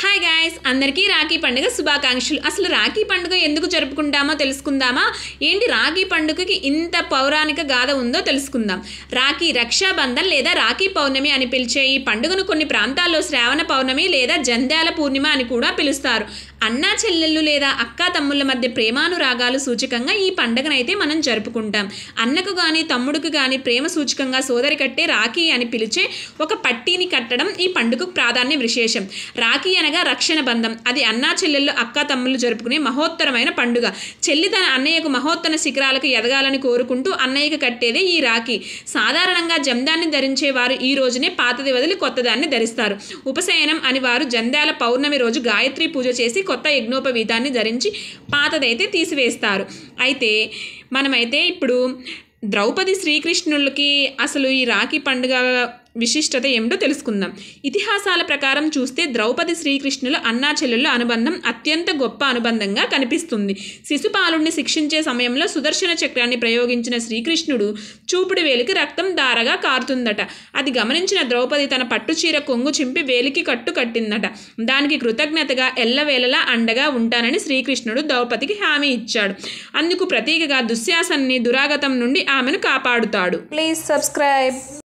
Hi guys, అందరికీ రాఖీ పండుగ శుభాకాంక్షలు. అసలు రాఖీ పండుగ ఎందుకు జరుపుకుంటామో తెలుసుకుందామా? ఏంటి రాఖీ పండుగకి ఇంత పౌరాణిక గాథ ఉందో తెలుసుకుందాం. రాఖీ, రక్షాబంధన్ లేదా రాఖీ పౌర్ణమి అని పిలిచే ఈ పండుగను కొన్ని ప్రాంతాల్లో శ్రావణ పౌర్ణమి లేదా జంధ్యాల పూర్ణిమ అని కూడా పిలుస్తారు. అన్నా చెల్లెళ్ళు లేదా అక్కా తమ్ముళ్ళ మధ్య ప్రేమానురాగాలు సూచకంగా ఈ పండుగనైతే మనం జరుపుకుంటాం. అన్నకు కానీ తమ్ముడికి కానీ ప్రేమ సూచకంగా సోదరి కట్టే రాఖీ అని పిలిచే ఒక పట్టీని కట్టడం ఈ పండుగకు ప్రాధాన్య విశేషం. రాఖీ అనగా రక్షణ బంధం. అది అన్నా చెల్లెళ్ళు అక్కా తమ్ముళ్ళు జరుపుకునే మహోత్తరమైన పండుగ. చెల్లి తన అన్నయ్యకు మహోత్తర శిఖరాలకు ఎదగాలని కోరుకుంటూ అన్నయ్యకు కట్టేదే ఈ రాఖీ. సాధారణంగా జందాన్ని ధరించే వారు ఈ రోజునే పాతది వదిలి కొత్తదాన్ని ధరిస్తారు. ఉపశయనం అని వారు జంధ్యాల పౌర్ణమి రోజు గాయత్రి పూజ చేసి కొత్త యజ్ఞోపవీతాన్ని ధరించి పాతదైతే తీసివేస్తారు. అయితే మనమైతే ఇప్పుడు ద్రౌపది శ్రీకృష్ణులకి అసలు ఈ రాఖీ పండుగ విశిష్టత ఏమిటో తెలుసుకుందాం. ఇతిహాసాల ప్రకారం చూస్తే ద్రౌపది శ్రీకృష్ణుల అన్నా చెల్లెళ్ళ అనుబంధం అత్యంత గొప్ప అనుబంధంగా కనిపిస్తుంది. శిశుపాలుడిని శిక్షించే సమయంలో సుదర్శన చక్రాన్ని ప్రయోగించిన శ్రీకృష్ణుడు చూపుడు వేలికి రక్తం ధారగా కారుతుందట. అది గమనించిన ద్రౌపది తన పట్టుచీర కొంగు చింపి వేలికి కట్టు కట్టిందట. దానికి కృతజ్ఞతగా ఎల్లవేళలా అండగా ఉంటానని శ్రీకృష్ణుడు ద్రౌపదికి హామీ ఇచ్చాడు. అందుకు ప్రతీకగా దుశ్శాసన్ని దురాగతం నుండి ఆమెను కాపాడుతాడు. Please subscribe.